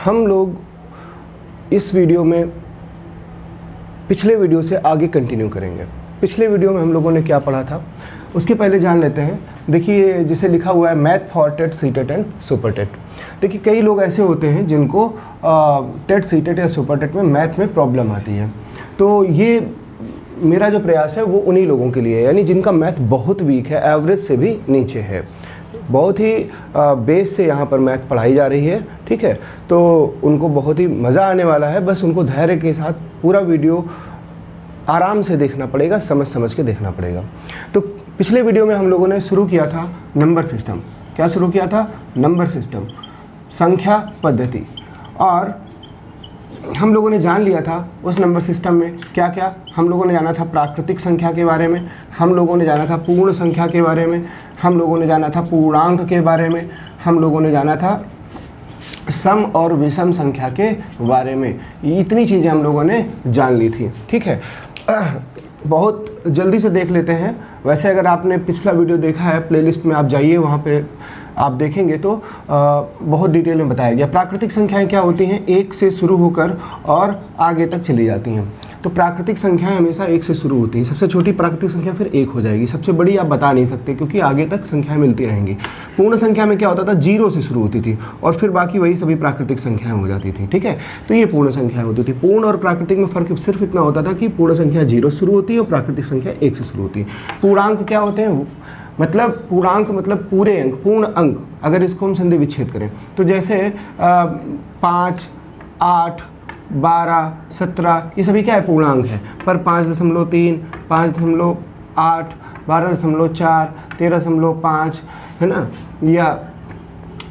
हम लोग इस वीडियो में पिछले वीडियो से आगे कंटिन्यू करेंगे। पिछले वीडियो में हम लोगों ने क्या पढ़ा था उसके पहले जान लेते हैं। देखिए जिसे लिखा हुआ है math for TET, CTET and super TET. देखिए कई लोग ऐसे होते हैं जिनको टेट, सीटेट या सुपर टेट में मैथ में प्रॉब्लम आती है। तो ये मेरा जो प्रयास है वो उन्हीं लोगों के लिए है, यानी जिनका मैथ बहुत वीक है, एवरेज से भी नीचे है। बहुत ही बेस से यहाँ पर मैथ पढ़ाई जा रही है, ठीक है। तो उनको बहुत ही मज़ा आने वाला है। बस उनको धैर्य के साथ पूरा वीडियो आराम से देखना पड़ेगा, समझ समझ के देखना पड़ेगा। तो पिछले वीडियो में हम लोगों ने शुरू किया था नंबर सिस्टम। क्या शुरू किया था? नंबर सिस्टम, संख्या पद्धति। और हम लोगों ने जान लिया था उस नंबर सिस्टम में क्या क्या। हम लोगों ने जाना था प्राकृतिक संख्या के बारे में, हम लोगों ने जाना था पूर्ण संख्या के बारे में, हम लोगों ने जाना था पूर्णांक के बारे में, हम लोगों ने जाना था सम और विषम संख्या के बारे में। इतनी चीज़ें हम लोगों ने जान ली थी, ठीक है। बहुत जल्दी से देख लेते हैं। वैसे अगर आपने पिछला वीडियो देखा है, प्लेलिस्ट में आप जाइए, वहाँ पे आप देखेंगे तो बहुत डिटेल में बताया गया। प्राकृतिक संख्याएं क्या होती हैं? एक से शुरू होकर और आगे तक चली जाती हैं। तो प्राकृतिक संख्याएं हमेशा एक से शुरू होती हैं। सबसे छोटी प्राकृतिक संख्या फिर एक हो जाएगी, सबसे बड़ी आप बता नहीं सकते क्योंकि आगे तक संख्याएं मिलती रहेंगी। पूर्ण संख्या में क्या होता था? 0 से शुरू होती थी और फिर बाकी वही सभी प्राकृतिक संख्याएं हो जाती थी, ठीक है। तो ये पूर्ण संख्याएं होती थी। पूर्ण और प्राकृतिक में फ़र्क सिर्फ इतना होता था कि पूर्ण संख्या 0 से शुरू होती है और प्राकृतिक संख्या 1 से शुरू होती है। पूर्णांक क्या होते हैं? मतलब पूर्णांक मतलब पूरे अंक, पूर्ण अंक। अगर इसको हम संधि विच्छेद करें तो जैसे 5, 8, 12, 17 ये सभी क्या है? पूर्णांक है। पर 5.3, 5.8, 12.4, 13.5 है ना, या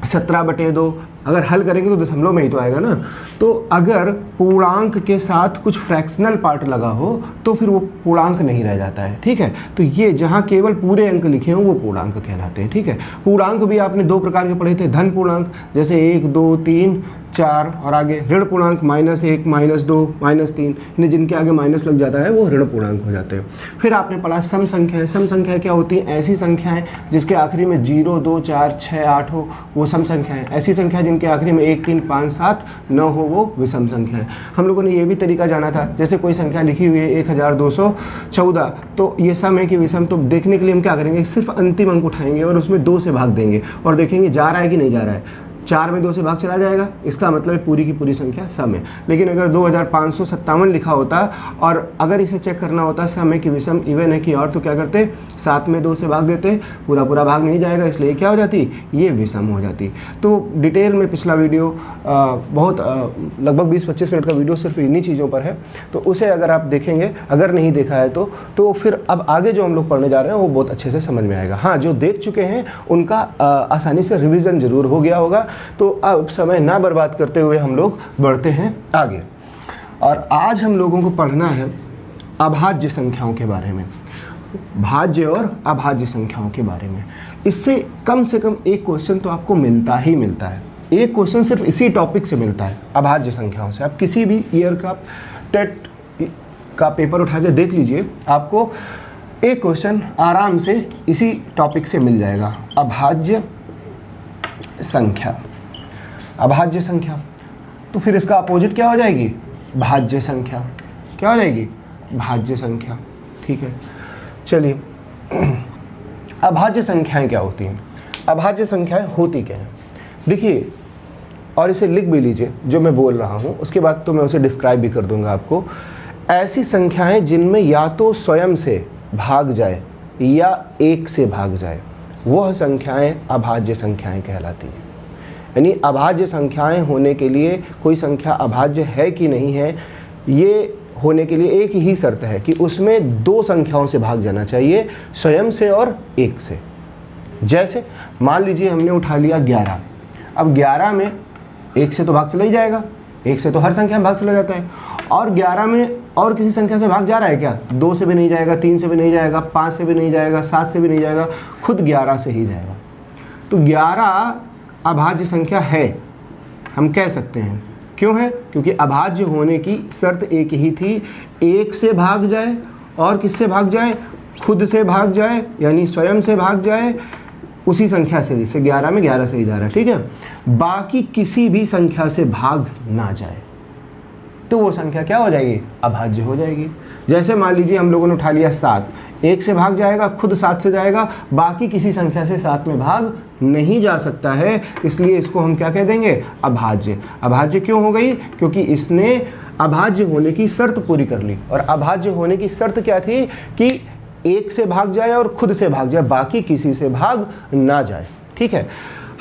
17/2 अगर हल करेंगे तो दशमलव में ही तो आएगा ना। तो अगर पूर्णांक के साथ कुछ फ्रैक्शनल पार्ट लगा हो तो फिर वो पूर्णांक नहीं रह जाता है, ठीक है। तो ये जहाँ केवल पूरे अंक लिखे हों वो पूर्णांक कहलाते हैं, ठीक है। पूर्णांक भी आपने 2 प्रकार के पढ़े थे। धन पूर्णांक जैसे 1, 2, 3, 4 और आगे ऋण पूर्णांक -1, -2, -3, इन्हें जिनके आगे माइनस लग जाता है वो ऋण पूर्णांक हो जाते हैं। फिर आपने पढ़ा सम संख्याएं। सम संख्याएं क्या होती हैं? ऐसी संख्याएं जिसके आखिरी में 0, 2, 4, 6, 8 हो वो सम संख्याएं। ऐसी संख्या जिनके आखिरी में 1, 3, 5, 7, 9 हो वो विषम संख्या है। हम लोगों ने ये भी तरीका जाना था, जैसे कोई संख्या लिखी हुई है 1214, तो ये सम है कि विषम। तो देखने के लिए हम क्या करेंगे? सिर्फ अंतिम अंक उठाएंगे और उसमें 2 से भाग देंगे और देखेंगे जा रहा है कि नहीं जा रहा है। 4 में 2 से भाग चला जाएगा, इसका मतलब पूरी की पूरी संख्या सम है। लेकिन अगर 2557 लिखा होता और अगर इसे चेक करना होता सम है कि विषम, इवन है कि और, तो क्या करते? 7 में 2 से भाग देते, पूरा पूरा भाग नहीं जाएगा, इसलिए क्या हो जाती? ये विषम हो जाती। तो डिटेल में पिछला वीडियो बहुत लगभग 20-25 मिनट का वीडियो सिर्फ इन्हीं चीज़ों पर है। तो उसे अगर आप देखेंगे, अगर नहीं देखा है तो फिर अब आगे जो हम लोग पढ़ने जा रहे हैं वो बहुत अच्छे से समझ में आएगा। हाँ, जो देख चुके हैं उनका आसानी से रिविज़न ज़रूर हो गया होगा। तो अब समय ना बर्बाद करते हुए हम लोग बढ़ते हैं आगे। और आज हम लोगों को पढ़ना है अभाज्य संख्याओं के बारे में, भाज्य और अभाज्य संख्याओं के बारे में। इससे कम से कम एक क्वेश्चन तो आपको मिलता ही मिलता है। एक क्वेश्चन सिर्फ इसी टॉपिक से मिलता है, अभाज्य संख्याओं से। आप किसी भी ईयर का टेट का पेपर उठा के देख लीजिए, आपको एक क्वेश्चन आराम से इसी टॉपिक से मिल जाएगा, अभाज्य संख्या। अभाज्य संख्या तो फिर इसका अपोजिट क्या हो जाएगी? भाज्य संख्या। क्या हो जाएगी? भाज्य संख्या, ठीक है। चलिए, अभाज्य संख्याएं क्या होती हैं? अभाज्य संख्याएं होती क्या हैं? देखिए, और इसे लिख भी लीजिए जो मैं बोल रहा हूँ, उसके बाद तो मैं उसे डिस्क्राइब भी कर दूंगा आपको। ऐसी संख्याएं जिनमें या तो स्वयं से भाग जाए या 1 से भाग जाए, वह संख्याएं अभाज्य संख्याएं कहलाती हैं। यानी अभाज्य संख्याएं होने के लिए कोई संख्या अभाज्य है कि नहीं है, ये होने के लिए एक ही शर्त है कि उसमें 2 संख्याओं से भाग जाना चाहिए, स्वयं से और 1 से। जैसे मान लीजिए हमने उठा लिया 11। अब 11 में 1 से तो भाग चला ही जाएगा, 1 से तो हर संख्या में भाग चला जाता है। और 11 में और किसी संख्या से भाग जा रहा है क्या? 2 से भी नहीं जाएगा, 3 से भी नहीं जाएगा, 5 से भी नहीं जाएगा, 7 से भी नहीं जाएगा, खुद 11 से ही जाएगा। तो 11 अभाज्य संख्या है, हम कह सकते हैं। क्यों है? क्योंकि अभाज्य होने की शर्त एक ही थी, 1 से भाग जाए और किससे भाग जाए? खुद से भाग जाए, यानी स्वयं से भाग जाए, उसी संख्या से, जैसे 11 में 11 से ही जा रहा है, ठीक है, बाकी किसी भी संख्या से भाग ना जाए तो वो संख्या क्या हो जाएगी? अभाज्य हो जाएगी। जैसे मान लीजिए हम लोगों ने उठा लिया 7, 1 से भाग जाएगा, खुद 7 से जाएगा, बाकी किसी संख्या से 7 में भाग नहीं जा सकता है, इसलिए इसको हम क्या कह देंगे? अभाज्य। अभाज्य क्यों हो गई? क्योंकि इसने अभाज्य होने की शर्त पूरी कर ली। और अभाज्य होने की शर्त क्या थी? कि 1 से भाग जाए और खुद से भाग जाए, बाकी किसी से भाग ना जाए। ठीक है,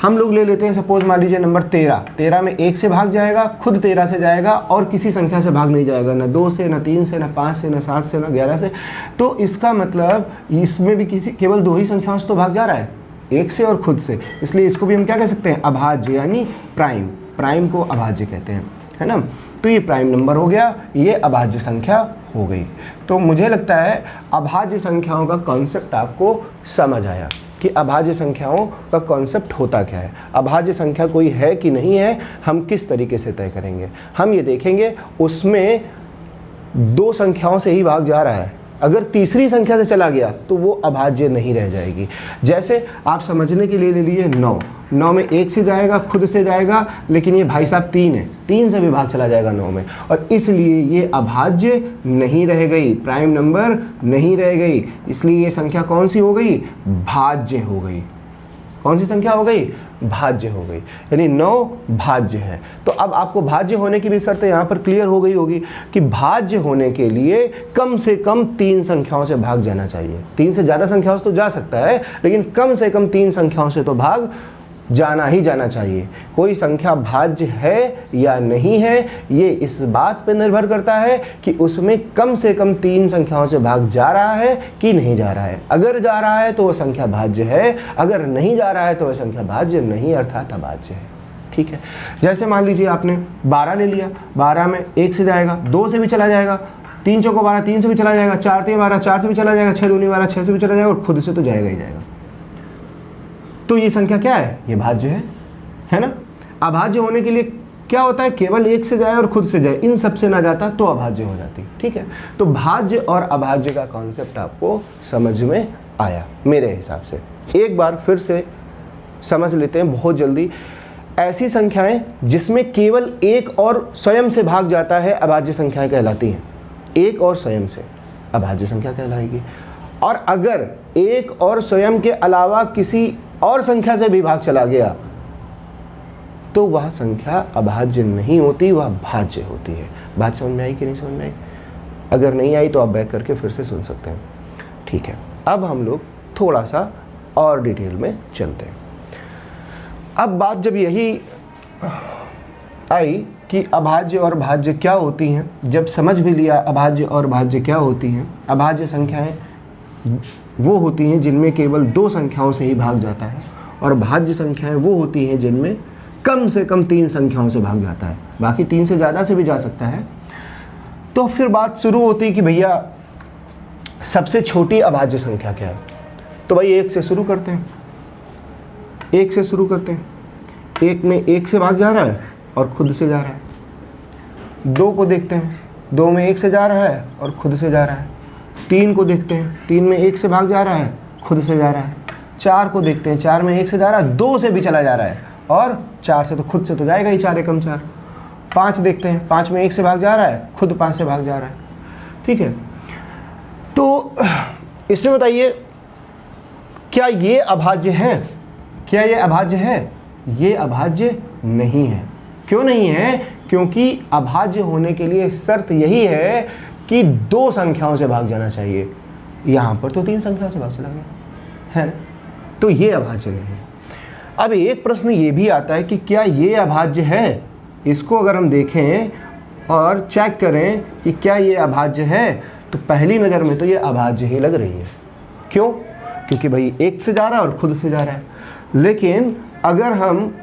हम लोग ले लेते हैं सपोज मान लीजिए नंबर 13। 13 में 1 से भाग जाएगा, खुद 13 से जाएगा और किसी संख्या से भाग नहीं जाएगा, ना 2 से, ना 3 से, ना 5 से, ना 7 से, ना 11 से। तो इसका मतलब इसमें भी केवल 2 ही संख्याओं से तो भाग जा रहा है, 1 से और खुद से, इसलिए इसको भी हम क्या कह सकते हैं? अभाज्य, यानी प्राइम। प्राइम को अभाज्य कहते हैं, है ना। तो ये प्राइम नंबर हो गया, ये अभाज्य संख्या हो गई। तो मुझे लगता है अभाज्य संख्याओं का कॉन्सेप्ट आपको समझ आया कि अभाज्य संख्याओं का कॉन्सेप्ट होता क्या है। अभाज्य संख्या कोई है कि नहीं है, हम किस तरीके से तय करेंगे, हम ये देखेंगे। उसमें 2 संख्याओं से ही भाग जा रहा है, अगर तीसरी संख्या से चला गया तो वो अभाज्य नहीं रह जाएगी। जैसे आप समझने के लिए ले लीजिए 9। 9 में 1 से जाएगा, खुद से जाएगा, लेकिन ये भाई साहब 3 है, 3 से भी भाग चला जाएगा 9 में, और इसलिए ये अभाज्य नहीं रह गई, प्राइम नंबर नहीं रह गई। इसलिए ये संख्या कौन सी हो गई? भाज्य हो गई। कौन सी संख्या हो गई? भाज्य हो गई, यानी 9 भाज्य है। तो अब आपको भाज्य होने की भी शर्त यहाँ पर क्लियर हो गई होगी कि भाज्य होने के लिए कम से कम 3 संख्याओं से भाग जाना चाहिए। 3 से ज़्यादा संख्याओं से तो जा सकता है, लेकिन कम से कम 3 संख्याओं से तो भाग जाना ही जाना चाहिए। कोई संख्या भाज्य है या नहीं है, ये इस बात पर निर्भर करता है कि उसमें कम से कम 3 संख्याओं से भाग जा रहा है कि नहीं जा रहा है। अगर जा रहा है तो वह संख्या भाज्य है, अगर नहीं जा रहा है तो वह संख्या भाज्य नहीं, अर्थात अभाज्य है। ठीक है, जैसे मान लीजिए आपने 12 ले लिया, 12 में 1 से जाएगा, 2 से भी चला जाएगा, 3 चौको 12, 3 से भी चला जाएगा, 4 3 12, 4 से भी चला जाएगा, 6 दूनी 12, 6 से भी चला जाएगा, और खुद से तो जाएगा ही जाएगा। तो ये संख्या क्या है? ये भाज्य है ना। अभाज्य होने के लिए क्या होता है? केवल 1 से जाए और खुद से जाए, इन सब से ना जाता तो अभाज्य हो जाती। ठीक है, तो भाज्य और अभाज्य का कॉन्सेप्ट आपको समझ में आया मेरे हिसाब से। एक बार फिर से समझ लेते हैं बहुत जल्दी। ऐसी संख्याएं जिसमें केवल 1 और स्वयं से भाग जाता है अभाज्य संख्याएं कहलाती हैं। 1 और स्वयं से अभाज्य संख्या कहलाएगी। और अगर 1 और स्वयं के अलावा किसी और संख्या से भी भाग चला गया तो वह संख्या अभाज्य नहीं होती, वह भाज्य होती है। बात समझ में आई कि नहीं समझ में आई? अगर नहीं आई तो आप बैक करके फिर से सुन सकते हैं। ठीक है, अब हम लोग थोड़ा सा और डिटेल में चलते हैं। अब बात जब यही आई कि अभाज्य और भाज्य क्या होती हैं, जब समझ भी लिया अभाज्य और भाज्य क्या होती हैं। अभाज्य संख्याएं वो होती हैं जिनमें केवल 2 संख्याओं से ही भाग जाता है, और भाज्य संख्याएं वो होती हैं जिनमें कम से कम 3 संख्याओं से भाग जाता है, बाकी 3 से ज़्यादा से भी जा सकता है। तो फिर बात शुरू होती है कि भैया सबसे छोटी अभाज्य संख्या क्या है? तो भाई 1 से शुरू करते हैं। 1 से शुरू करते हैं। 1 में 1 से भाग जा रहा है और खुद से जा रहा है। 2 को देखते हैं, 2 में 1 से जा रहा है और खुद से जा रहा है। 3 को देखते हैं, 3 में 1 से भाग जा रहा है, खुद से जा रहा है। 4 को देखते हैं, 4 में 1 से जा रहा है, 2 से भी चला जा रहा है, और 4 से तो खुद से तो जाएगा ही, 4 एकम 4। 5 देखते हैं, 5 में 1 से भाग जा रहा है, खुद 5 से भाग जा रहा है। ठीक है, तो इसमें बताइए क्या ये अभाज्य है? क्या ये अभाज्य है? ये अभाज्य नहीं है। क्यों नहीं है? क्योंकि अभाज्य होने के लिए शर्त यही है कि 2 संख्याओं से भाग जाना चाहिए। यहाँ पर तो 3 संख्याओं से भाग चला गया है, तो ये अभाज्य नहीं है। अब एक प्रश्न ये भी आता है कि क्या ये अभाज्य है? इसको अगर हम देखें और चेक करें कि क्या ये अभाज्य है, तो पहली नज़र में तो ये अभाज्य ही लग रही है। क्यों? क्योंकि भाई 1 से जा रहा है और खुद से जा रहा है। लेकिन अगर हम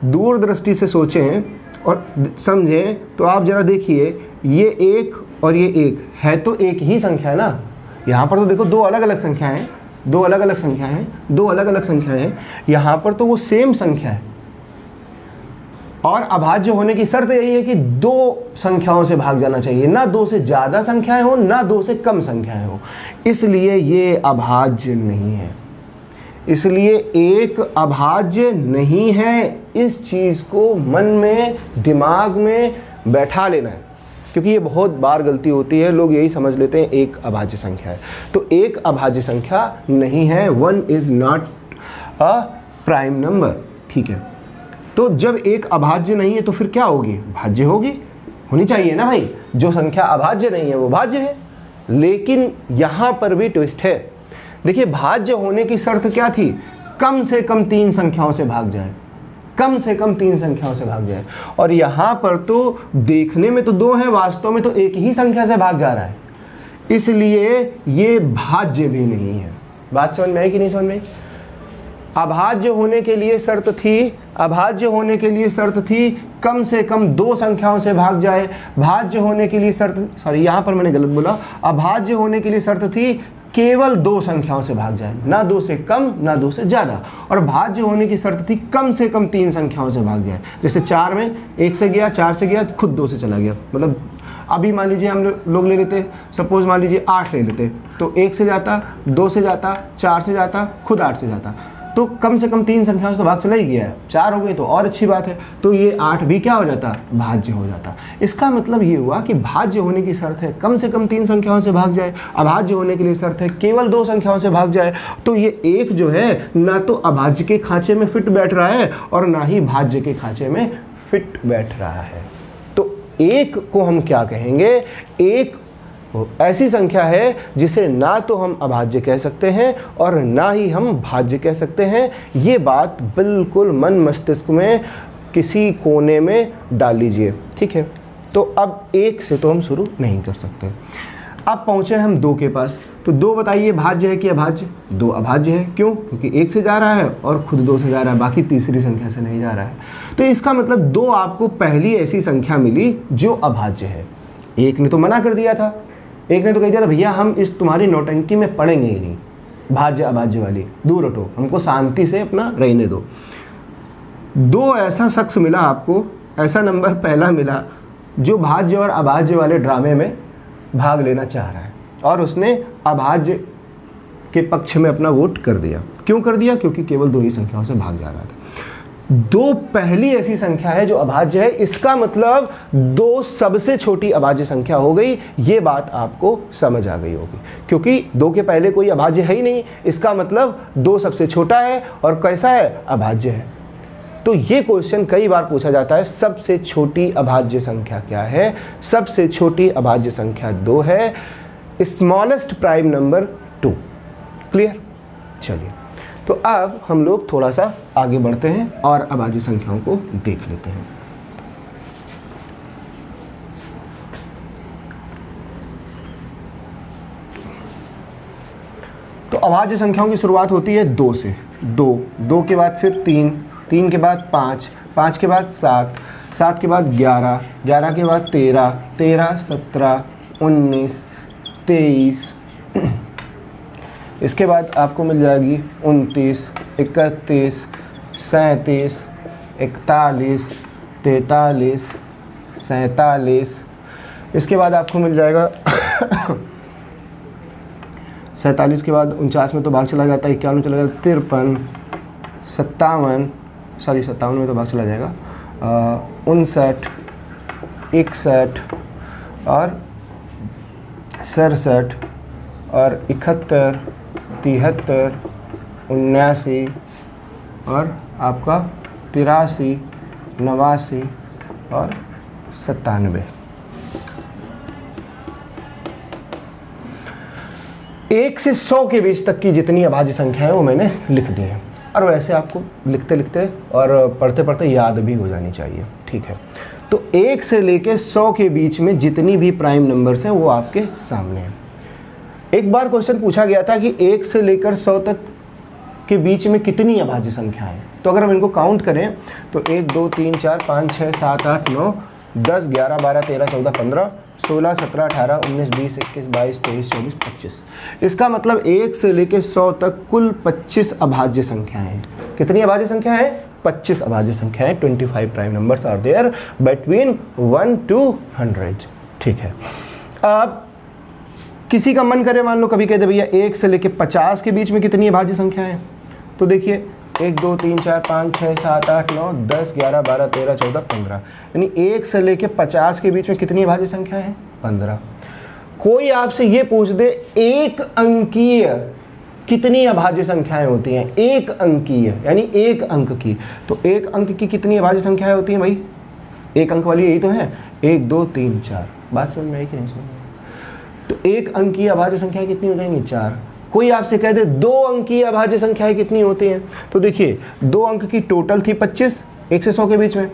दूरदृष्टि से सोचें और समझें तो आप ज़रा देखिए, ये 1 और ये 1 है तो एक ही संख्या है ना। यहाँ पर तो देखो 2 अलग अलग संख्याएं हैं, 2 अलग अलग संख्याएं हैं, 2 अलग अलग संख्याएं हैं। यहाँ पर तो वो सेम संख्या है, और अभाज्य होने की शर्त यही है कि 2 संख्याओं से भाग जाना चाहिए, ना 2 से ज़्यादा संख्याएं हो, ना 2 से कम संख्याएं हो। इसलिए ये अभाज्य नहीं है। इसलिए एक अभाज्य नहीं है। इस चीज़ को मन में, दिमाग में बैठा लेना है, क्योंकि ये बहुत बार गलती होती है, लोग यही समझ लेते हैं एक अभाज्य संख्या है। तो एक अभाज्य संख्या नहीं है, 1 is not a prime number. ठीक है, तो जब एक अभाज्य नहीं है तो फिर क्या होगी? भाज्य होगी, होनी चाहिए ना भाई। जो संख्या अभाज्य नहीं है वो भाज्य है। लेकिन यहाँ पर भी ट्विस्ट है। देखिए, भाज्य होने की शर्त क्या थी? कम से कम 3 संख्याओं से भाग जाए, कम से कम 3 संख्याओं से भाग जाए। और यहाँ पर तो देखने में तो 2 है, वास्तव में तो एक ही संख्या से भाग जा रहा है, इसलिए ये भाज्य भी नहीं है। बात समझ में आई कि नहीं समझ में आई? अभाज्य होने के लिए शर्त थी, अभाज्य होने के लिए शर्त थी कम से कम 2 संख्याओं से भाग जाए। भाज्य होने के लिए शर्त, सॉरी यहाँ पर मैंने गलत बोला, अभाज्य होने के लिए शर्त थी केवल 2 संख्याओं से भाग जाए, ना 2 से कम ना 2 से ज़्यादा। और भाज्य होने की शर्त थी कम से कम 3 संख्याओं से भाग जाए। जैसे 4 में 1 से गया, 4 से गया, खुद 2 से चला गया। मतलब अभी मान लीजिए हम लोग ले लेते, सपोज मान लीजिए 8 ले लेते, तो 1 से जाता, 2 से जाता, 4 से जाता, खुद 8 से जाता, तो कम से कम 3 संख्याओं से तो भाग चला ही गया है। 4 हो गई तो और अच्छी बात है, तो ये 8 भी क्या हो जाता? भाज्य हो जाता। इसका मतलब ये हुआ कि भाज्य होने की शर्त है कम से कम 3 संख्याओं से भाग जाए, अभाज्य होने के लिए शर्त है केवल 2 संख्याओं से भाग जाए। तो ये एक जो है ना तो अभाज्य के खांचे में फिट बैठ रहा है और ना ही भाज्य के खांचे में फिट बैठ रहा है। तो एक को हम क्या कहेंगे? एक ऐसी संख्या है जिसे ना तो हम अभाज्य कह सकते हैं और ना ही हम भाज्य कह सकते हैं। ये बात बिल्कुल मन मस्तिष्क में किसी कोने में डाल लीजिए। ठीक है, तो अब 1 से तो हम शुरू नहीं कर सकते। अब पहुंचे हम 2 के पास, तो 2 बताइए भाज्य है कि अभाज्य? 2 अभाज्य है। क्यों? क्योंकि 1 से जा रहा है और खुद 2 से जा रहा है, बाकी तीसरी संख्या से नहीं जा रहा है। तो इसका मतलब 2 आपको पहली ऐसी संख्या मिली जो अभाज्य है। 1 ने तो मना कर दिया था, 1 ने तो कह दिया था भैया हम इस तुम्हारी नौटंकी में पढ़ेंगे ही नहीं, भाज्य अभाज्य वाली दूर हटो, हमको शांति से अपना रहने दो। 2 ऐसा शख्स मिला आपको, ऐसा नंबर पहला मिला जो भाज्य और अभाज्य वाले ड्रामे में भाग लेना चाह रहा है और उसने अभाज्य के पक्ष में अपना वोट कर दिया। क्यों कर दिया? क्योंकि केवल 2 ही संख्याओं से भाग जा रहा था। 2 पहली ऐसी संख्या है जो अभाज्य है, इसका मतलब 2 सबसे छोटी अभाज्य संख्या हो गई। ये बात आपको समझ आ गई होगी, क्योंकि 2 के पहले कोई अभाज्य है ही नहीं, इसका मतलब 2 सबसे छोटा है और कैसा है? अभाज्य है। तो ये क्वेश्चन कई बार पूछा जाता है, सबसे छोटी अभाज्य संख्या क्या है? सबसे छोटी अभाज्य संख्या 2 है, स्मॉलेस्ट प्राइम नंबर 2। क्लियर? चलिए, तो अब हम लोग थोड़ा सा आगे बढ़ते हैं और अभाज्य संख्याओं को देख लेते हैं। तो अभाज्य संख्याओं की शुरुआत होती है 2 से। 2 के बाद फिर 3 के बाद 5 के बाद 7 के बाद 11 के बाद 13 17 19 23, इसके बाद आपको मिल जाएगी 29 31 37 41 43 47, इसके बाद आपको मिल जाएगा 47 के बाद 49 में तो भाग चला जाता है, 51 में चला जाता है, 53 57 में तो भाग चला जाएगा, 59 61 और 67 और 71 73 79 और आपका 83 89 और 97। 1 से 100 के बीच तक की जितनी अभाज्य संख्या है वो मैंने लिख दी है, और वैसे आपको लिखते लिखते और पढ़ते पढ़ते याद भी हो जानी चाहिए। ठीक है, तो 1 से लेके 100 के बीच में जितनी भी प्राइम नंबर्स हैं वो आपके सामने हैं। एक बार क्वेश्चन पूछा गया था कि 1 से लेकर 100 तक के बीच में कितनी अभाज्य संख्या है, तो अगर हम इनको काउंट करें तो 1 2 3 4 5 6 7 8 9 10 11 12 13 14 15 16 17 18 19 20 21 22 23 24 25। इसका मतलब 1 से लेकर 100 तक कुल 25 अभाज्य संख्याएं हैं। कितनी अभाज्य संख्या है? 25 अभाज्य संख्याएं। 25 prime numbers are there between 1 to 100। ठीक है, अब किसी का मन करे, मान लो कभी कहते भैया 1 से लेके 50 के बीच में कितनी अभाज्य संख्या है, तो देखिए 1 2 3 4 5 6 7 8 9 10 11 12 13 14 15, यानी 1 से लेके 50 के बीच में कितनी अभाज्य संख्या है? 15। कोई आपसे ये पूछ दे एक अंकीय कितनी अभाज्य संख्याएं होती हैं? एक अंकीय यानी एक अंक की, तो एक अंक की कितनी अभाज्य संख्याएं होती हैं भाई? एक अंक वाली यही तो है, 1 2 3 4। बात समझ में आई कि नहीं समझ में? तो एक अंकीय अभाज्य संख्याएं कितनी हो जाएंगी? 4। कोई आपसे कह दे 2 अंकीय अभाज्य संख्याएं कितनी होती हैं? तो देखिए 2 अंक की टोटल थी 25, 1 से 100 के बीच में।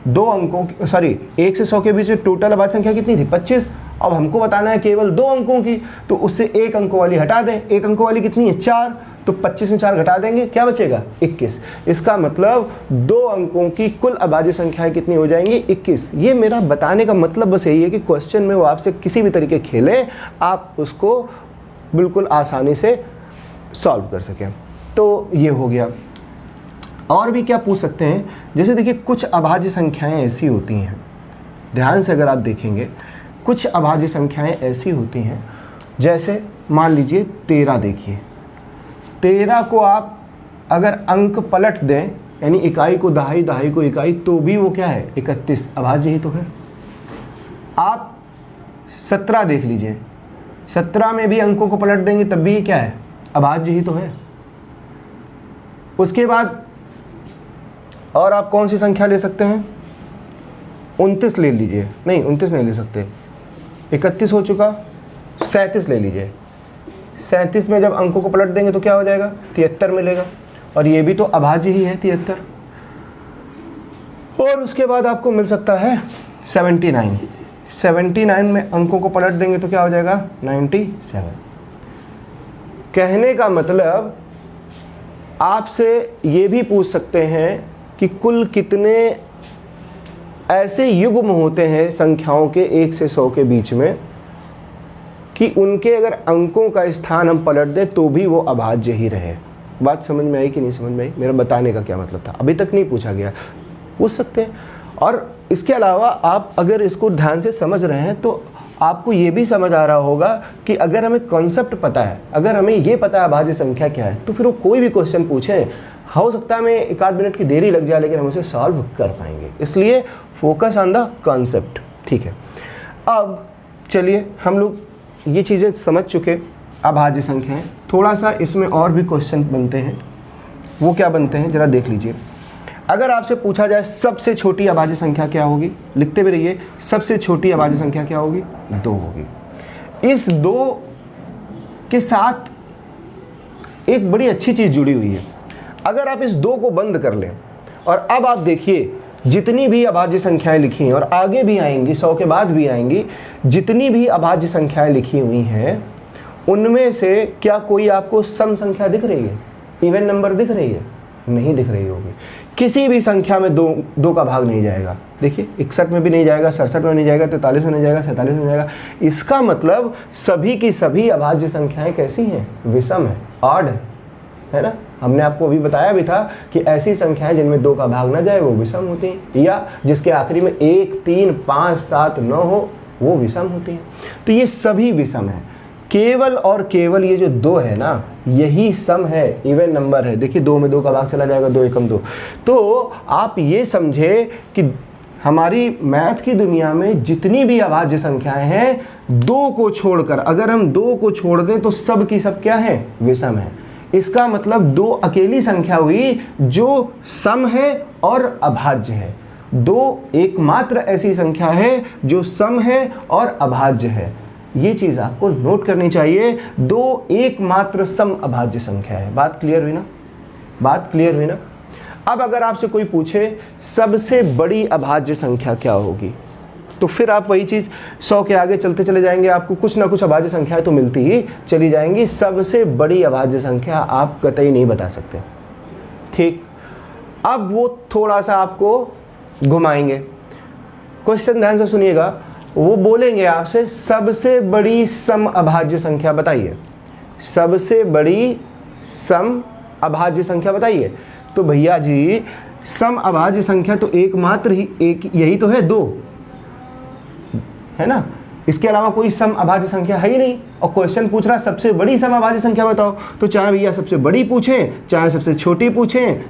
2 अंकों की, सॉरी 1 से 100 के बीच में टोटल अभाज्य संख्या कितनी थी? 25। अब हमको बताना है केवल 2 अंकों की, तो उससे 1 अंकों वाली हटा दें। 1 अंकों वाली कितनी है? 4। तो 25 में 4 घटा देंगे, क्या बचेगा? 21। इसका मतलब 2 अंकों की कुल अभाज्य संख्याएं कितनी हो जाएंगी? 21। ये मेरा बताने का मतलब बस यही है कि क्वेश्चन में वो आपसे किसी भी तरीके खेले, आप उसको बिल्कुल आसानी से सॉल्व कर सकें। तो ये हो गया। और भी क्या पूछ सकते हैं? जैसे देखिए कुछ अभाज्य संख्याएं ऐसी होती हैं, ध्यान से अगर आप देखेंगे, कुछ अभाज्य संख्याएं ऐसी होती हैं, जैसे मान लीजिए 13। देखिए 13 को आप अगर अंक पलट दें, यानी इकाई को दहाई, दहाई को इकाई, तो भी वो क्या है? 31। अभाज्य ही तो है। आप 17 देख लीजिए, 17 में भी अंकों को पलट देंगे तब भी ये क्या है? अभाज्य ही तो है। उसके बाद और आप कौन सी संख्या ले सकते हैं? 29 ले लीजिए, नहीं 29 नहीं ले सकते, 31 हो चुका, 37 ले लीजिए। 37 में जब अंकों को पलट देंगे तो क्या हो जाएगा? 73 मिलेगा, और ये भी तो अभाज्य ही है 73। और उसके बाद आपको मिल सकता है 79। 79 में अंकों को पलट देंगे तो क्या हो जाएगा? 97। कहने का मतलब आपसे ये भी पूछ सकते हैं कि कुल कितने ऐसे युग्म होते हैं संख्याओं के 1 से 100 के बीच में कि उनके अगर अंकों का स्थान हम पलट दें तो भी वो अभाज्य ही रहे। बात समझ में आई कि नहीं समझ में आई? मेरा बताने का क्या मतलब था? अभी तक नहीं पूछा गया, पूछ सकते हैं। और इसके अलावा आप अगर इसको ध्यान से समझ रहे हैं तो आपको ये भी समझ आ रहा होगा कि अगर हमें कॉन्सेप्ट पता है, अगर हमें ये पता है अभाज्य संख्या क्या है, तो फिर वो कोई भी क्वेश्चन पूछे, हो सकता है हमें 1 आध मिनट की देरी लग जाए, लेकिन हम उसे सॉल्व कर पाएंगे। इसलिए फोकस ऑन द कॉन्सेप्ट, ठीक है। अब चलिए हम लोग ये चीज़ें समझ चुके, अभाज्य संख्याएं, थोड़ा सा इसमें और भी क्वेश्चन बनते हैं। वो क्या बनते हैं ज़रा देख लीजिए। अगर आपसे पूछा जाए सबसे छोटी अभाज्य संख्या क्या होगी, लिखते भी रहिए, सबसे छोटी अभाज्य संख्या क्या होगी? 2 होगी। इस 2 के साथ एक बड़ी अच्छी चीज़ जुड़ी हुई है। अगर आप इस 2 को बंद कर लें और अब आप देखिए जितनी भी अभाज्य संख्याएं लिखी हैं और आगे भी आएंगी, 100 के बाद भी आएंगी, जितनी भी अभाज्य संख्याएं लिखी हुई हैं उनमें से क्या कोई आपको सम संख्या दिख रही है? इवन नंबर दिख रही है? नहीं दिख रही होगी। किसी भी संख्या में 2 का भाग नहीं जाएगा। देखिए 61 में भी नहीं जाएगा, 67 में नहीं जाएगा, 43 में नहीं जाएगा, 47 में नहीं जाएगा। इसका मतलब सभी की सभी अभाज्य संख्याएं कैसी हैं? विषम है, ऑड है ना। हमने आपको अभी बताया भी था कि ऐसी संख्याएं जिनमें 2 का भाग ना जाए वो विषम होती हैं, या जिसके आखिरी में 1 3 5 7 9 हो वो विषम होती हैं। तो ये सभी विषम है, केवल और केवल ये जो 2 है ना, यही सम है, इवन नंबर है। देखिए 2 में 2 का भाग चला जाएगा, 2 एकम 2। तो आप ये समझे कि हमारी मैथ की दुनिया में जितनी भी अभाज्य संख्याएं हैं, 2 को छोड़कर, अगर हम 2 को छोड़ दें तो सब की सब क्या है? विषम है। इसका मतलब 2 अकेली संख्या हुई जो सम है और अभाज्य है। 2 एकमात्र ऐसी संख्या है जो सम है और अभाज्य है। ये चीज़ आपको नोट करनी चाहिए। 2 एकमात्र सम अभाज्य संख्या है। बात क्लियर हुई ना? बात क्लियर हुई ना? अब अगर आपसे कोई पूछे सबसे बड़ी अभाज्य संख्या क्या होगी, तो फिर आप वही चीज़ 100 के आगे चलते चले जाएंगे, आपको कुछ ना कुछ अभाज्य संख्याएं तो मिलती ही चली जाएंगी। सबसे बड़ी अभाज्य संख्या आप कतई नहीं बता सकते, ठीक। अब वो थोड़ा सा आपको घुमाएंगे, क्वेश्चन ध्यान से सुनिएगा। वो बोलेंगे आपसे सबसे बड़ी सम अभाज्य संख्या बताइए, सबसे बड़ी सम अभाज्य संख्या बताइए। तो भैया जी सम अभाज्य संख्या तो एकमात्र ही एक यही तो है, 2 है ना। इसके अलावा कोई सम अभाज्य संख्या है ही नहीं, और क्वेश्चन पूछ रहा है सबसे बड़ी सम अभाज्य संख्या बताओ, तो चाहे भैया सबसे बड़ी पूछें चाहे सबसे छोटी पूछें,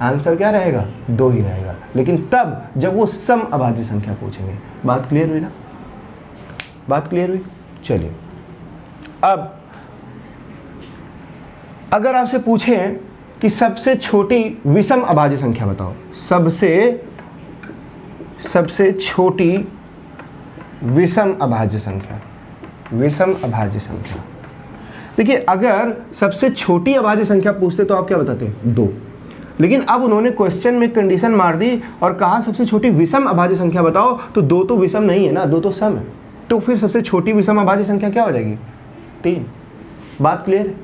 आंसर क्या रहेगा? 2 ही रहेगा, लेकिन तब जब वो सम अभाज्य संख्या पूछेंगे। बात क्लियर हुई ना? बात क्लियर हुई? चलिए, अब अगर आपसे पूछें कि सबसे छोटी विषम अभाज्य संख्या बताओ, सबसे छोटी विषम अभाज्य संख्या, विषम अभाज्य संख्या। देखिए, अगर सबसे छोटी अभाज्य संख्या पूछते तो आप क्या बताते? 2। लेकिन अब उन्होंने क्वेश्चन में कंडीशन मार दी और कहा सबसे छोटी विषम अभाज्य संख्या बताओ, तो 2 तो विषम नहीं है ना, 2 तो सम है, तो फिर सबसे छोटी विषम अभाज्य संख्या क्या हो जाएगी? 3। बात क्लियर है?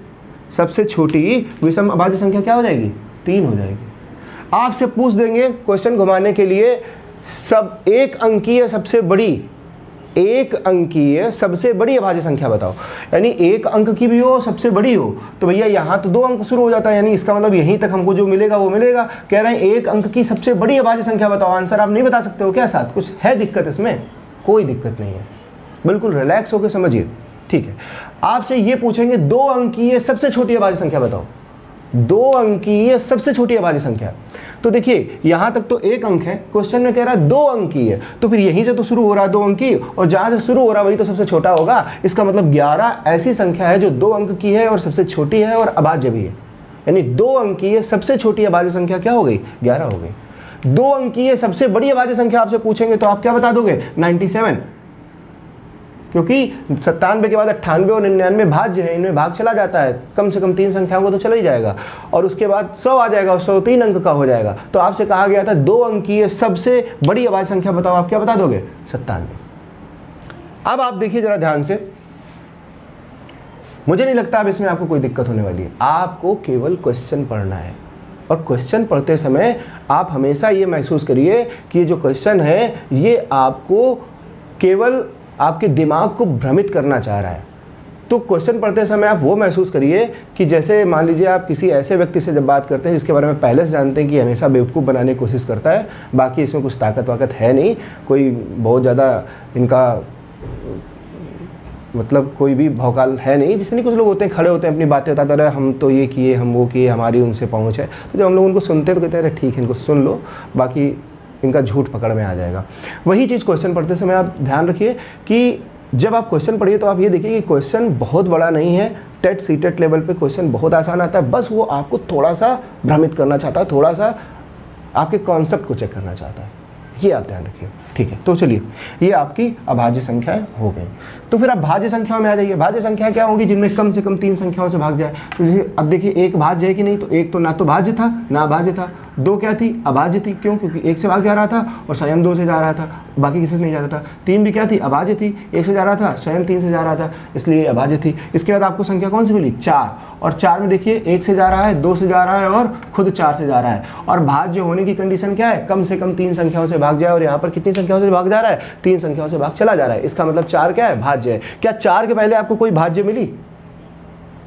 सबसे छोटी विषम अभाज्य संख्या क्या हो जाएगी? 3 हो जाएगी। आपसे पूछ देंगे क्वेश्चन घुमाने के लिए, सब एक अंकीय सबसे बड़ी, एक अंकीय सबसे बड़ी अभाज्य संख्या बताओ, यानी एक अंक की भी हो सबसे बड़ी हो, तो भैया यहाँ तो 2 अंक शुरू हो जाता है, यानी इसका मतलब यहीं तक हमको जो मिलेगा वो मिलेगा। कह रहे हैं एक अंक की सबसे बड़ी अभाज्य संख्या बताओ, आंसर आप नहीं बता सकते हो क्या? साथ कुछ है दिक्कत इसमें? कोई दिक्कत नहीं है, बिल्कुल रिलैक्स होकर समझिए। ठीक है, आपसे ये पूछेंगे 2 अंकीय सबसे छोटी अभाज्य संख्या बताओ, 2 अंकीय सबसे छोटी अभाज्य संख्या। तो देखिए यहां तक तो 1 अंक है, क्वेश्चन में कह रहा है 2 अंकीय, तो फिर यहीं से तो शुरू हो रहा है 2 अंकीय, और जहां से शुरू हो रहा है वही तो सबसे छोटा होगा। इसका मतलब 11 ऐसी संख्या है जो 2 अंक की है और सबसे छोटी है और अभाज्य भी है, यानी 2 अंकीय सबसे छोटी अभाज्य संख्या क्या हो गई? 11 हो गई। 2 अंकीय सबसे बड़ी अभाज्य संख्या आपसे पूछेंगे तो आप क्या बता दोगे? 97, क्योंकि 97 के बाद 98 और 99 भाज्य है, इनमें भाग चला जाता है, कम से कम 3 संख्याओं को तो चला ही जाएगा, और उसके बाद 100 आ जाएगा, और 100 3 अंक का हो जाएगा। तो आपसे कहा गया था 2 अंकीय सबसे बड़ी अभाज्य संख्या बताओ, आप क्या बता दोगे? 97। अब आप देखिए जरा ध्यान से, मुझे नहीं लगता अब इसमें आपको कोई दिक्कत होने वाली है। आपको केवल क्वेश्चन पढ़ना है, और क्वेश्चन पढ़ते समय आप हमेशा ये महसूस करिए कि ये जो क्वेश्चन है ये आपको केवल आपके दिमाग को भ्रमित करना चाह रहा है। तो क्वेश्चन पढ़ते समय आप वो महसूस करिए कि जैसे मान लीजिए आप किसी ऐसे व्यक्ति से जब बात करते हैं जिसके बारे में पहले से जानते हैं कि हमेशा बेवकूफ़ बनाने की कोशिश करता है, बाकी इसमें कुछ ताकत वाकत है नहीं, कोई बहुत ज़्यादा इनका मतलब कोई भी भौकाल है नहीं। जैसे नहीं कुछ लोग होते हैं खड़े होते हैं अपनी बातें बताते रहे, हम तो ये किए हम वो किए, हमारी उनसे पहुँच है, तो जब हम लोग उनको सुनते हैं तो कहते हैं ठीक है इनको सुन लो, बाकी इनका झूठ पकड़ में आ जाएगा। वही चीज़ क्वेश्चन पढ़ते समय आप ध्यान रखिए कि जब आप क्वेश्चन पढ़िए तो आप ये देखिए कि क्वेश्चन बहुत बड़ा नहीं है, टेट सीटेट लेवल पे क्वेश्चन बहुत आसान आता है, बस वो आपको थोड़ा सा भ्रमित करना चाहता है, थोड़ा सा आपके कॉन्सेप्ट को चेक करना चाहता है, ये आप ध्यान रखिए। ठीक है, तो चलिए ये आपकी अभाज्य संख्याएं हो गई। तो फिर आप भाज्य संख्याओं में आ जाइए। भाज्य संख्या क्या होंगी? जिनमें कम से कम 3 संख्याओं से भाग जाए। तो अब देखिए एक भाज्य है कि नहीं, तो एक तो ना तो भाज्य था ना अभाज्य था, 2 क्या थी? अभाज्य थी। क्यों? क्योंकि 1 से भाग जा रहा था और स्वयं 2 से जा रहा था, बाकी किसी से नहीं जा रहा था। 3 भी क्या थी? अभाज्य थी, 1 से जा रहा था स्वयं 3 से जा रहा था, इसलिए अभाज्य थी। इसके बाद आपको संख्या कौन सी मिली? 4, और 4 में देखिए 1 से जा रहा है, 2 से जा रहा है और खुद 4 से जा रहा है। और भाज्य होने की कंडीशन क्या है? कम से कम 3 संख्याओं से भाग जाए, और यहाँ पर कितनी संख्याओं से भाग जा रहा है? 3 संख्याओं से भाग चला जा रहा है। इसका मतलब 4 क्या है? भाज्य है। क्या 4 के पहले आपको कोई भाज्य मिली?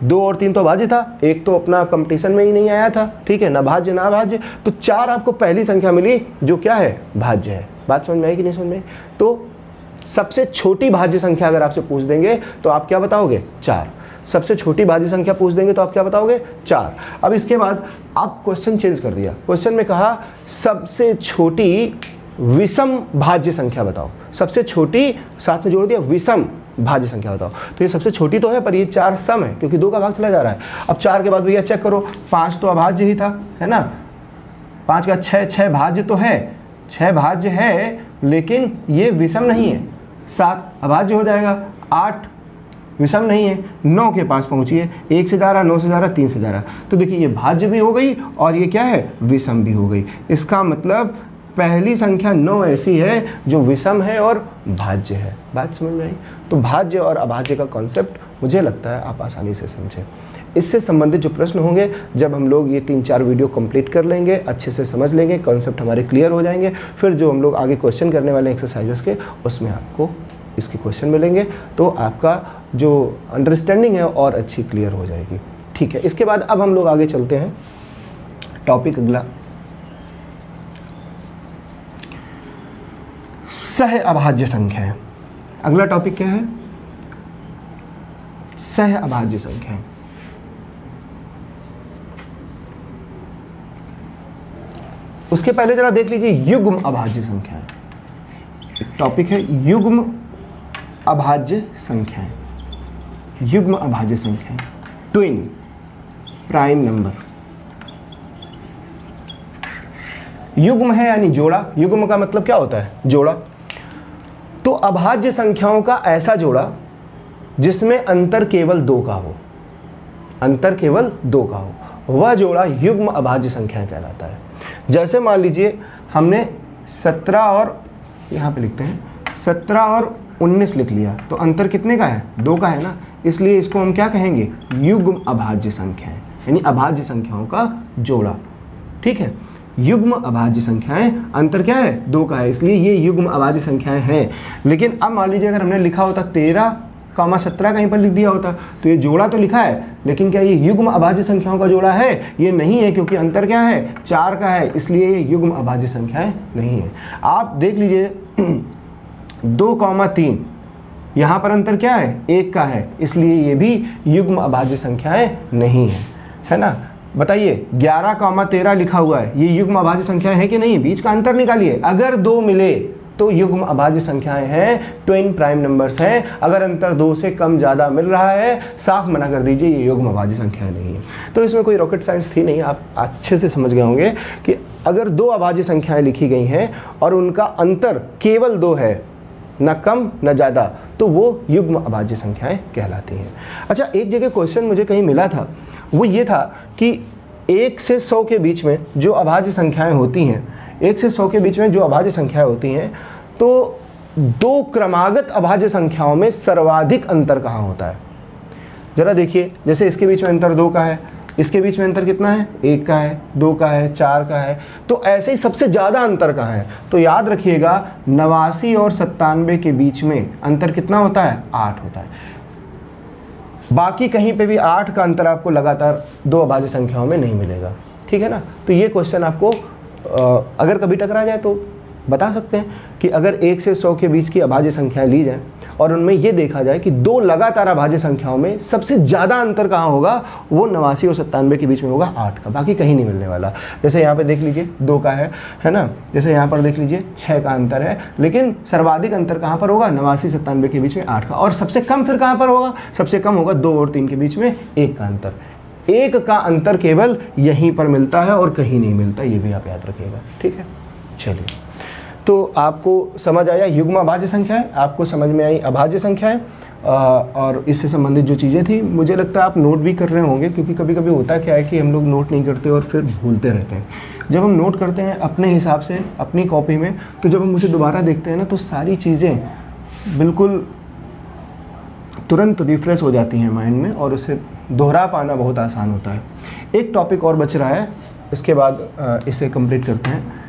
2 और 3 तो भाज्य था, 1 तो अपना कंपटीशन में ही नहीं आया था, ठीक है, ना भाज्य ना भाज्य, तो 4 आपको पहली संख्या मिली जो क्या है? भाज्य है। बात समझ में आई कि नहीं समझ में? तो सबसे छोटी भाज्य संख्या अगर आपसे पूछ देंगे तो आप क्या बताओगे? 4। सबसे छोटी भाज्य संख्या पूछ देंगे तो आप क्या बताओगे? 4। अब इसके बाद आप क्वेश्चन चेंज कर दिया, क्वेश्चन में कहा सबसे छोटी विषम भाज्य संख्या बताओ। सबसे छोटी साथ में जोड़ दिया विषम भाज्य संख्या बताओ। तो ये सबसे छोटी तो है पर ये 4 सम है क्योंकि 2 का भाग चला जा रहा है। अब 4 के बाद भैया चेक करो, 5 तो अभाज्य ही था, है ना, 5 का 6 भाज्य तो है, 6 भाज्य है लेकिन ये विषम नहीं है। 7 अभाज्य हो जाएगा, 8 विषम नहीं है। 9 के पास पहुंचिए, 1 से जा रहा, 9 से जा रहा, 3 से जा रहा, तो देखिए ये भाज्य भी हो गई और ये क्या है? विषम भी हो गई। इसका मतलब पहली संख्या 9 ऐसी है जो विषम है और भाज्य है। बात समझ में आई? तो भाज्य और अभाज्य का कॉन्सेप्ट मुझे लगता है आप आसानी से समझें। इससे संबंधित जो प्रश्न होंगे जब हम लोग ये 3-4 वीडियो कंप्लीट कर लेंगे, अच्छे से समझ लेंगे, कॉन्सेप्ट हमारे क्लियर हो जाएंगे, फिर जो हम लोग आगे क्वेश्चन करने वाले एक्सरसाइजेस के उसमें आपको इसके क्वेश्चन मिलेंगे, तो आपका जो अंडरस्टैंडिंग है और अच्छी क्लियर हो जाएगी। ठीक है, इसके बाद अब हम लोग आगे चलते हैं। टॉपिक अगला सह अभाज्य संख्या है। अगला टॉपिक क्या है? सह अभाज्य संख्याएं। उसके पहले जरा देख लीजिए युग्म अभाज्य संख्याएं। एक टॉपिक है युग्म अभाज्य संख्याएं। युग्म अभाज्य संख्याएं, ट्विन प्राइम नंबर। युग्म है यानी जोड़ा। युग्म का मतलब क्या होता है? जोड़ा। तो अभाज्य संख्याओं का ऐसा जोड़ा जिसमें अंतर केवल 2 का हो, अंतर केवल 2 का हो, वह जोड़ा युग्म अभाज्य संख्या कहलाता है। जैसे मान लीजिए हमने 17 और यहाँ पे लिखते हैं 17 और 19 लिख लिया, तो अंतर कितने का है? 2 का है ना, इसलिए इसको हम क्या कहेंगे? युग्म अभाज्य संख्याएं, यानी अभाज्य संख्याओं का जोड़ा। ठीक है, युग्म अभाज्य संख्याएं, अंतर क्या है? 2 का है, इसलिए ये युग्म अभाज्य संख्याएं हैं। लेकिन अब मान लीजिए अगर हमने लिखा होता 13,17 कहीं पर लिख दिया होता, तो ये जोड़ा तो लिखा है, लेकिन क्या ये युग्म अभाज्य संख्याओं का जोड़ा है? ये नहीं है, क्योंकि अंतर क्या है? 4 का है, इसलिए ये युग्म अभाज्य संख्याएं नहीं है। आप देख लीजिए 2,3, यहाँ पर अंतर क्या है? 1 का है, इसलिए ये भी युग्म अभाज्य संख्याएं नहीं है, है ना। बताइए 11,13 लिखा हुआ है, ये युग्म अभाज्य संख्याएं है कि नहीं? बीच का अंतर निकालिए। अगर 2 मिले तो युग्म अभाज्य संख्याएं हैं, ट्विन प्राइम नंबर्स हैं। अगर अंतर 2 से कम ज़्यादा मिल रहा है, साफ मना कर दीजिए, ये युग्म अभाज्य संख्याएं नहीं है। तो इसमें कोई रॉकेट साइंस थी नहीं, आप अच्छे से समझ गए होंगे कि अगर 2 अभाज्य संख्याएं लिखी गई हैं और उनका अंतर केवल 2 है, न कम न ज़्यादा, तो वो युग्म अभाज्य संख्याएं कहलाती हैं। अच्छा, एक जगह क्वेश्चन मुझे कहीं मिला था, वो ये था कि 1 से 100 के बीच में जो अभाज्य संख्याएं होती हैं, 1 से 100 के बीच में जो अभाज्य संख्याएं होती हैं, तो 2 क्रमागत अभाज्य संख्याओं में सर्वाधिक अंतर कहाँ होता है? जरा देखिए, जैसे इसके बीच में अंतर 2 का है, इसके बीच में अंतर कितना है? 1 का है, 2 का है, 4 का है, तो ऐसे ही सबसे ज़्यादा अंतर कहाँ है? तो याद रखिएगा 89 और 97 के बीच में अंतर कितना होता है? 8 होता है। बाकी कहीं पे भी 8 का अंतर आपको लगातार 2 अभाज्य संख्याओं में नहीं मिलेगा। ठीक है ना। तो ये क्वेश्चन आपको अगर कभी टकरा जाए तो बता सकते हैं कि अगर 1 से 100 के बीच की अभाज्य संख्याएं ली जाए और उनमें ये देखा जाए कि 2 लगातार अभाज्य संख्याओं में सबसे ज़्यादा अंतर कहाँ होगा, वो 89 और 97 के बीच में होगा 8 का, बाकी कहीं नहीं मिलने वाला। जैसे यहाँ पे देख लीजिए 2 का है ना, जैसे यहाँ पर देख लीजिए 6 का अंतर है, लेकिन सर्वाधिक अंतर कहाँ पर होगा? 89-97 के बीच में 8 का। और सबसे कम फिर कहाँ पर होगा? सबसे कम होगा 2 और 3 के बीच में 1 का अंतर। 1 का अंतर केवल यहीं पर मिलता है और कहीं नहीं मिलता, ये भी आप याद रखिएगा। ठीक है, चलिए, तो आपको समझ आया युग्म अभाज्य संख्याएं, आपको समझ में आई अभाज्य संख्याएं, और इससे संबंधित जो चीज़ें थी, मुझे लगता है आप नोट भी कर रहे होंगे, क्योंकि कभी कभी होता क्या है कि हम लोग नोट नहीं करते और फिर भूलते रहते हैं। जब हम नोट करते हैं अपने हिसाब से अपनी कॉपी में, तो जब हम उसे दोबारा देखते हैं ना, तो सारी चीज़ें बिल्कुल तुरंत रिफ्रेश हो जाती हैं माइंड में, और उसे दोहरा पाना बहुत आसान होता है। एक टॉपिक और बच रहा है, इसके बाद इसे कंप्लीट करते हैं।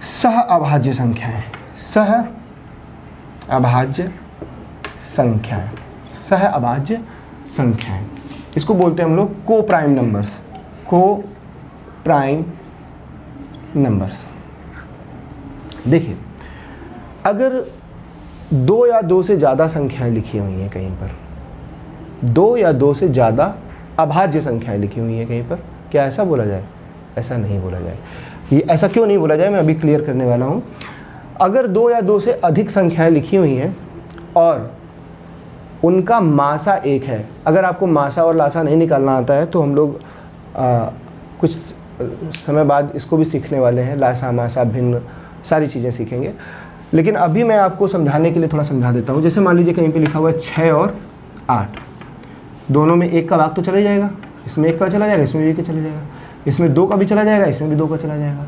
सह अभाज्य संख्याएं, सह अभाज्य संख्याएं, सह अभाज्य संख्याएं, इसको बोलते हैं हम लोग को प्राइम नंबर्स, को प्राइम नंबर्स। देखिए, अगर 2 या 2 से ज़्यादा संख्याएं लिखी हुई हैं कहीं पर, 2 या 2 से ज़्यादा अभाज्य संख्याएं लिखी हुई हैं कहीं पर, क्या ऐसा बोला जाए? ऐसा नहीं बोला जाए। ये ऐसा क्यों नहीं बोला जाए, मैं अभी क्लियर करने वाला हूँ। अगर 2 या 2 से अधिक संख्याएं लिखी हुई हैं और उनका मासा 1 है, अगर आपको मासा और लासा नहीं निकालना आता है तो हम लोग कुछ समय बाद इसको भी सीखने वाले हैं, लासा मासा भिन्न सारी चीज़ें सीखेंगे। लेकिन अभी मैं आपको समझाने के लिए थोड़ा समझा देता हूँ। जैसे मान लीजिए कहीं पे लिखा हुआ है 6 और 8, दोनों में 1 का भाग तो चला जाएगा, इसमें 1 का चला जाएगा, इसमें भी 1 का चला जाएगा, इसमें 2 का भी चला जाएगा, इसमें भी 2 का चला जाएगा,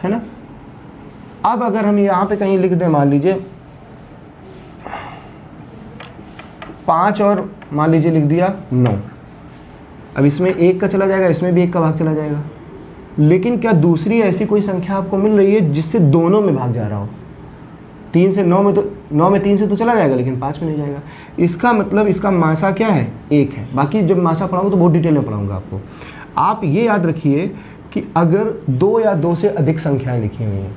है ना। अब अगर हम यहाँ पे कहीं लिख दें, मान लीजिए 5 और मान लीजिए लिख दिया 9, अब इसमें 1 का चला जाएगा, इसमें भी 1 का भाग चला जाएगा। लेकिन क्या दूसरी ऐसी कोई संख्या आपको मिल रही है जिससे दोनों में भाग जा रहा हो? 3 से 9 में, तो 9 में 3 से तो चला जाएगा, लेकिन 5 में नहीं जाएगा। इसका मतलब इसका मासा क्या है? 1 है। बाकी जब मासा पढ़ाऊंगा तो बहुत डिटेल में पढ़ाऊंगा आपको। आप ये याद रखिए कि अगर 2 या 2 से अधिक संख्याएं लिखी हुई हैं,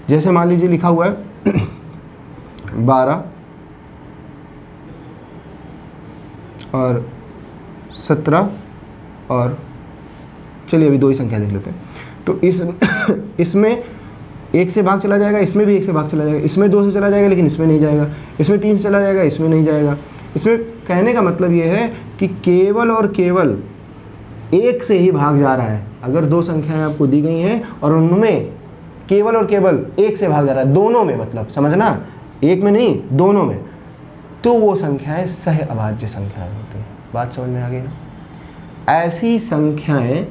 जैसे मान लीजिए लिखा हुआ है 12 और 17 और चलिए अभी 2 ही संख्या देख लेते हैं। तो इसमें 1 से भाग चला जाएगा, इसमें भी 1 से भाग चला जाएगा, इसमें 2 से चला जाएगा लेकिन इसमें नहीं जाएगा, इसमें 3 से चला जाएगा, इसमें नहीं जाएगा। इसमें कहने का मतलब ये है कि केवल और केवल 1 से ही भाग जा रहा है। अगर 2 संख्याएं आपको दी गई हैं और उनमें केवल और केवल 1 से भाग जा रहा है, दोनों में, मतलब समझना, एक में नहीं दोनों में, तो वो संख्याएं सह अभाज्य संख्याएं होती हैं। बात समझ में आ गई ना? ऐसी संख्याएं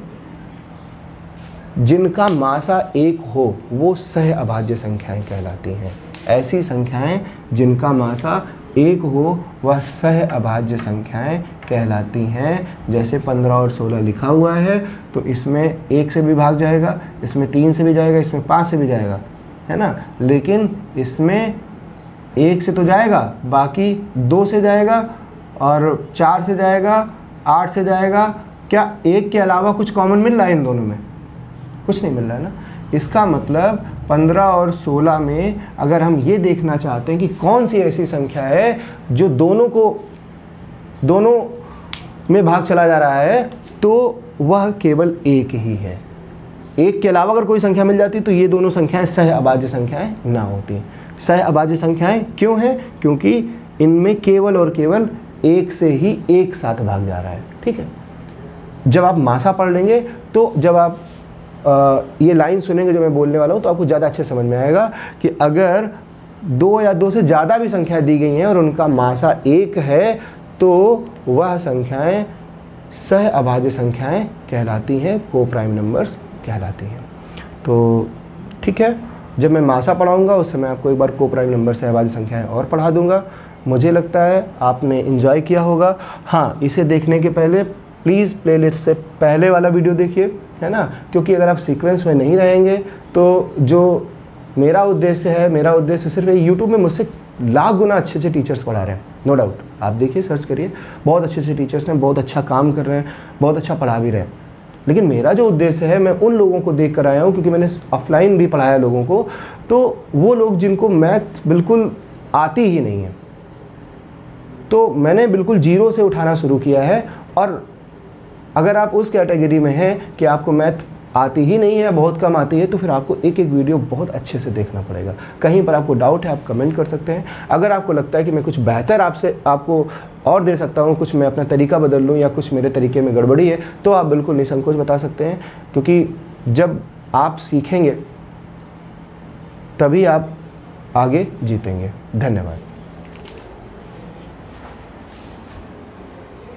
जिनका मासा 1 हो वो सह अभाज्य संख्याएं कहलाती हैं। ऐसी संख्याएं जिनका मासा 1 हो वह सह अभाज्य संख्याएं कहलाती हैं। जैसे 15 और 16 लिखा हुआ है, तो इसमें 1 से भी भाग जाएगा, इसमें 3 से भी जाएगा, इसमें 5 से भी जाएगा, है ना। लेकिन इसमें 1 से तो जाएगा, बाकी 2 से जाएगा और 4 से जाएगा, 8 से जाएगा। क्या 1 के अलावा कुछ कॉमन मिल रहा है इन दोनों में? कुछ नहीं मिल रहा है ना। इसका मतलब 15 और 16 में अगर हम ये देखना चाहते हैं कि कौन सी ऐसी संख्या है जो दोनों में भाग चला जा रहा है, तो वह केवल 1 ही है। 1 के अलावा अगर कोई संख्या मिल जाती तो ये दोनों संख्याएं सह अभाज्य संख्याएं ना होती। सह अभाज्य संख्याएं क्यों हैं? क्योंकि इनमें केवल और केवल 1 से ही एक साथ भाग जा रहा है। ठीक है, जब आप मासा पढ़ लेंगे तो जब आप ये लाइन सुनेंगे जो मैं बोलने वाला हूँ, तो आपको ज़्यादा अच्छे समझ में आएगा कि अगर 2 या 2 से ज़्यादा भी संख्याएं दी गई हैं और उनका मासा 1 है, तो वह संख्याएं सह अभाज्य संख्याएं कहलाती हैं, को प्राइम नंबर्स कहलाती हैं। तो ठीक है, जब मैं मासा पढ़ाऊँगा उस समय आपको एक बार को प्राइम नंबर सह अभाज्य संख्याएं और पढ़ा दूँगा। मुझे लगता है आपने एंजॉय किया होगा। हाँ, इसे देखने के पहले प्लीज़ प्लेलिस्ट से पहले वाला वीडियो देखिए, है ना, क्योंकि अगर आप सीक्वेंस में नहीं रहेंगे तो जो मेरा उद्देश्य सिर्फ यूट्यूब में मुझसे लाख गुना अच्छे टीचर्स पढ़ा रहे हैं, नो डाउट। आप देखिए, सर्च करिए, बहुत अच्छे टीचर्स हैं, बहुत अच्छा काम कर रहे हैं, बहुत अच्छा पढ़ा भी रहे हैं। लेकिन मेरा जो उद्देश्य है, मैं उन लोगों को देख कर आया हूँ, क्योंकि मैंने ऑफलाइन भी पढ़ाया लोगों को, तो वो लोग जिनको मैथ बिल्कुल आती ही नहीं है, तो मैंने बिल्कुल जीरो से उठाना शुरू किया है। और अगर आप उस कैटेगरी में हैं कि आपको मैथ आती ही नहीं है, बहुत कम आती है, तो फिर आपको एक एक वीडियो बहुत अच्छे से देखना पड़ेगा। कहीं पर आपको डाउट है, आप कमेंट कर सकते हैं। अगर आपको लगता है कि मैं कुछ बेहतर आपको और दे सकता हूँ, कुछ मैं अपना तरीका बदल लूँ या कुछ मेरे तरीके में गड़बड़ी है, तो आप बिल्कुल निसंकोच बता सकते हैं, क्योंकि जब आप सीखेंगे तभी आप आगे जीतेंगे। धन्यवाद।